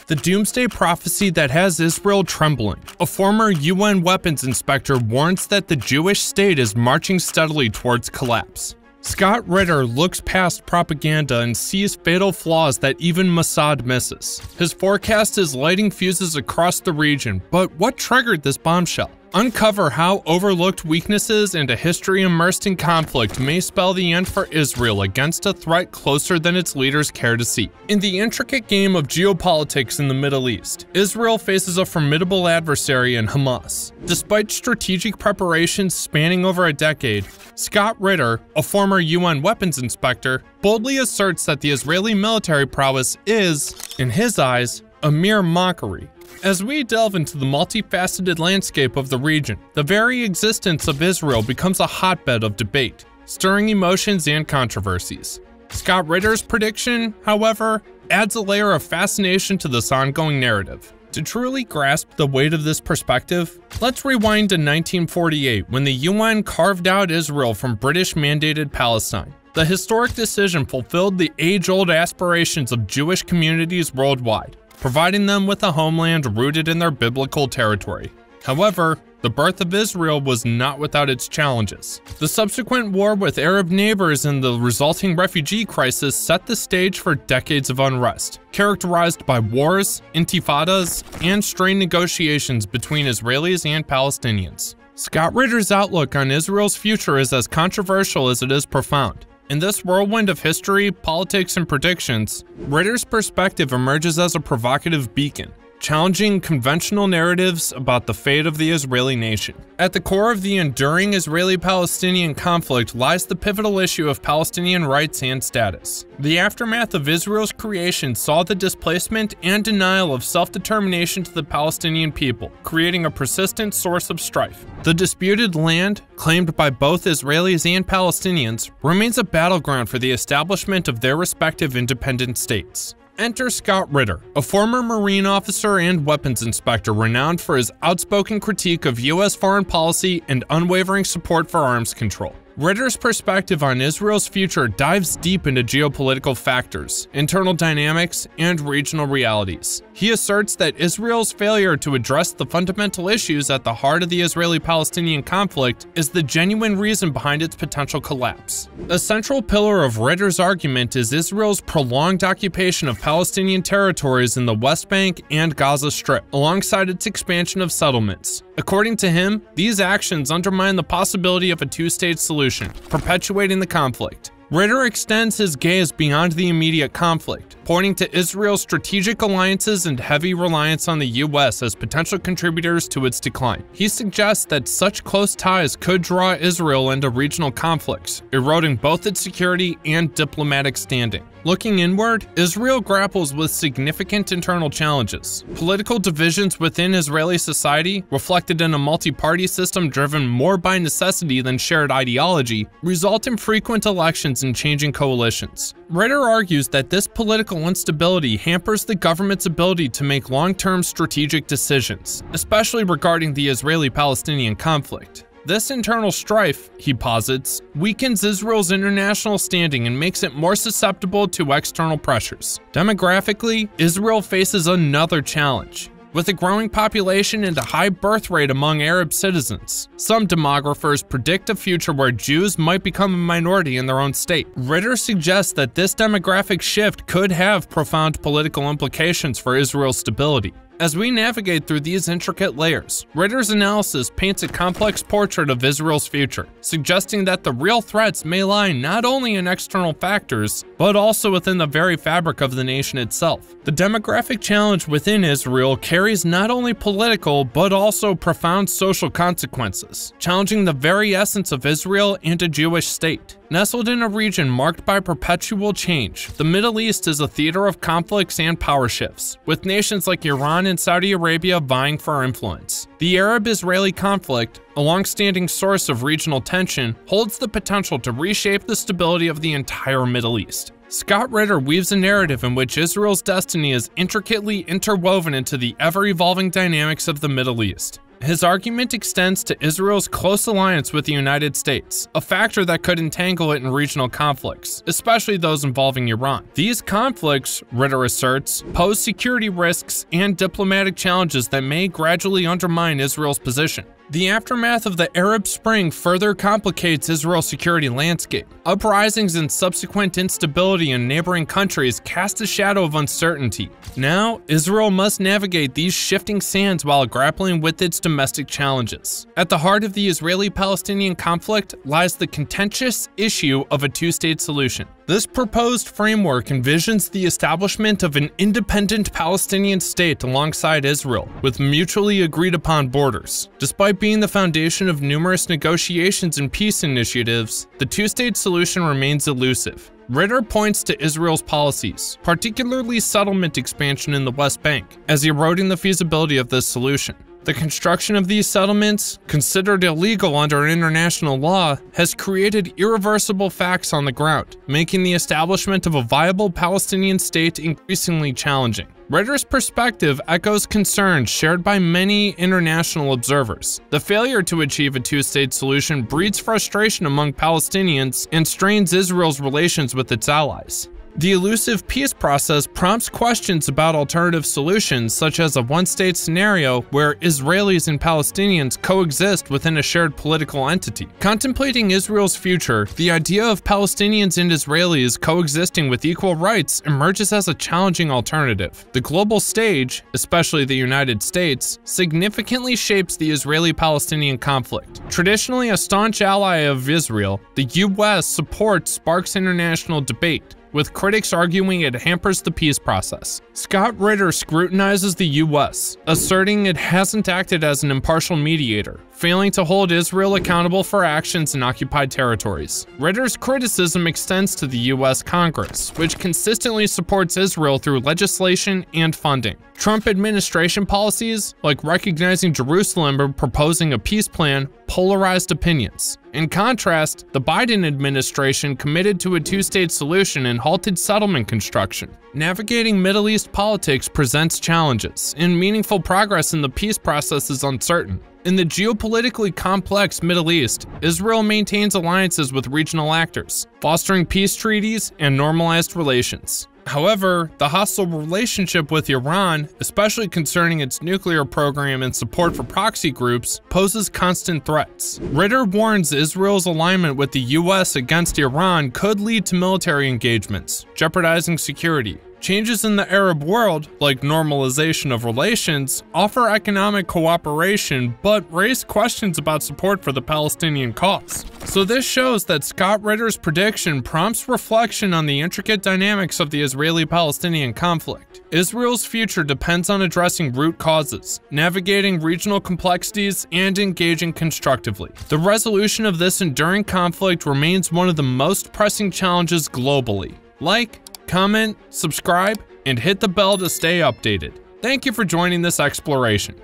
the doomsday prophecy that has Israel trembling. A former UN weapons inspector warns that the Jewish state is marching steadily towards collapse. Scott Ritter looks past propaganda and sees fatal flaws that even Mossad misses. His forecast is lighting fuses across the region, but what triggered this bombshell? Uncover how overlooked weaknesses and a history immersed in conflict may spell the end for Israel against a threat closer than its leaders care to see. In the intricate game of geopolitics in the Middle East, Israel faces a formidable adversary in Hamas. Despite strategic preparations spanning over a decade, Scott Ritter, a former UN weapons inspector, boldly asserts that the Israeli military prowess is, in his eyes, a mere mockery. As we delve into the multifaceted landscape of the region, the very existence of Israel becomes a hotbed of debate, stirring emotions and controversies. Scott Ritter's prediction, however, adds a layer of fascination to this ongoing narrative. To truly grasp the weight of this perspective, let's rewind to 1948 when the UN carved out Israel from British-mandated Palestine. The historic decision fulfilled the age-old aspirations of Jewish communities worldwide, providing them with a homeland rooted in their biblical territory. However, the birth of Israel was not without its challenges. The subsequent war with Arab neighbors and the resulting refugee crisis set the stage for decades of unrest, characterized by wars, intifadas, and strained negotiations between Israelis and Palestinians. Scott Ritter's outlook on Israel's future is as controversial as it is profound. In this whirlwind of history, politics, and predictions, Ritter's perspective emerges as a provocative beacon, challenging conventional narratives about the fate of the Israeli nation. At the core of the enduring Israeli-Palestinian conflict lies the pivotal issue of Palestinian rights and status. The aftermath of Israel's creation saw the displacement and denial of self-determination to the Palestinian people, creating a persistent source of strife. The disputed land, claimed by both Israelis and Palestinians, remains a battleground for the establishment of their respective independent states. Enter Scott Ritter, a former Marine officer and weapons inspector renowned for his outspoken critique of U.S. foreign policy and unwavering support for arms control. Ritter's perspective on Israel's future dives deep into geopolitical factors, internal dynamics, and regional realities. He asserts that Israel's failure to address the fundamental issues at the heart of the Israeli-Palestinian conflict is the genuine reason behind its potential collapse. A central pillar of Ritter's argument is Israel's prolonged occupation of Palestinian territories in the West Bank and Gaza Strip, alongside its expansion of settlements. According to him, these actions undermine the possibility of a two-state solution, perpetuating the conflict. Ritter extends his gaze beyond the immediate conflict, pointing to Israel's strategic alliances and heavy reliance on the U.S. as potential contributors to its decline. He suggests that such close ties could draw Israel into regional conflicts, eroding both its security and diplomatic standing. Looking inward, Israel grapples with significant internal challenges. Political divisions within Israeli society, reflected in a multi-party system driven more by necessity than shared ideology, result in frequent elections and changing coalitions. Ritter argues that this political instability hampers the government's ability to make long-term strategic decisions, especially regarding the Israeli-Palestinian conflict. This internal strife, he posits, weakens Israel's international standing and makes it more susceptible to external pressures. Demographically, Israel faces another challenge. With a growing population and a high birth rate among Arab citizens, some demographers predict a future where Jews might become a minority in their own state. Ritter suggests that this demographic shift could have profound political implications for Israel's stability. As we navigate through these intricate layers, Ritter's analysis paints a complex portrait of Israel's future, suggesting that the real threats may lie not only in external factors, but also within the very fabric of the nation itself. The demographic challenge within Israel carries not only political, but also profound social consequences, challenging the very essence of Israel and a Jewish state. Nestled in a region marked by perpetual change, the Middle East is a theater of conflicts and power shifts, with nations like Iran and Saudi Arabia vying for influence. The Arab-Israeli conflict, a long-standing source of regional tension, holds the potential to reshape the stability of the entire Middle East. Scott Ritter weaves a narrative in which Israel's destiny is intricately interwoven into the ever-evolving dynamics of the Middle East. His argument extends to Israel's close alliance with the United States, a factor that could entangle it in regional conflicts, especially those involving Iran. These conflicts, Ritter asserts, pose security risks and diplomatic challenges that may gradually undermine Israel's position. The aftermath of the Arab Spring further complicates Israel's security landscape. Uprisings and subsequent instability in neighboring countries cast a shadow of uncertainty. Now, Israel must navigate these shifting sands while grappling with its domestic challenges. At the heart of the Israeli-Palestinian conflict lies the contentious issue of a two-state solution. This proposed framework envisions the establishment of an independent Palestinian state alongside Israel, with mutually agreed-upon borders. Despite being the foundation of numerous negotiations and peace initiatives, the two-state solution remains elusive. Ritter points to Israel's policies, particularly settlement expansion in the West Bank, as eroding the feasibility of this solution. The construction of these settlements, considered illegal under international law, has created irreversible facts on the ground, making the establishment of a viable Palestinian state increasingly challenging. Ritter's perspective echoes concerns shared by many international observers. The failure to achieve a two-state solution breeds frustration among Palestinians and strains Israel's relations with its allies. The elusive peace process prompts questions about alternative solutions, such as a one-state scenario where Israelis and Palestinians coexist within a shared political entity. Contemplating Israel's future, the idea of Palestinians and Israelis coexisting with equal rights emerges as a challenging alternative. The global stage, especially the United States, significantly shapes the Israeli-Palestinian conflict. Traditionally a staunch ally of Israel, the U.S. support sparks international debate, with critics arguing it hampers the peace process. Scott Ritter scrutinizes the U.S., asserting it hasn't acted as an impartial mediator, failing to hold Israel accountable for actions in occupied territories. Ritter's criticism extends to the U.S. Congress, which consistently supports Israel through legislation and funding. Trump administration policies, like recognizing Jerusalem or proposing a peace plan, polarized opinions. In contrast, the Biden administration committed to a two-state solution and halted settlement construction. Navigating Middle East politics presents challenges, and meaningful progress in the peace process is uncertain. In the geopolitically complex Middle East, Israel maintains alliances with regional actors, fostering peace treaties and normalized relations. However, the hostile relationship with Iran, especially concerning its nuclear program and support for proxy groups, poses constant threats. Ritter warns Israel's alignment with the U.S. against Iran could lead to military engagements, jeopardizing security. Changes in the Arab world, like normalization of relations, offer economic cooperation but raise questions about support for the Palestinian cause. So this shows that Scott Ritter's prediction prompts reflection on the intricate dynamics of the Israeli-Palestinian conflict. Israel's future depends on addressing root causes, navigating regional complexities, and engaging constructively. The resolution of this enduring conflict remains one of the most pressing challenges globally. Like, comment, subscribe, and hit the bell to stay updated. Thank you for joining this exploration.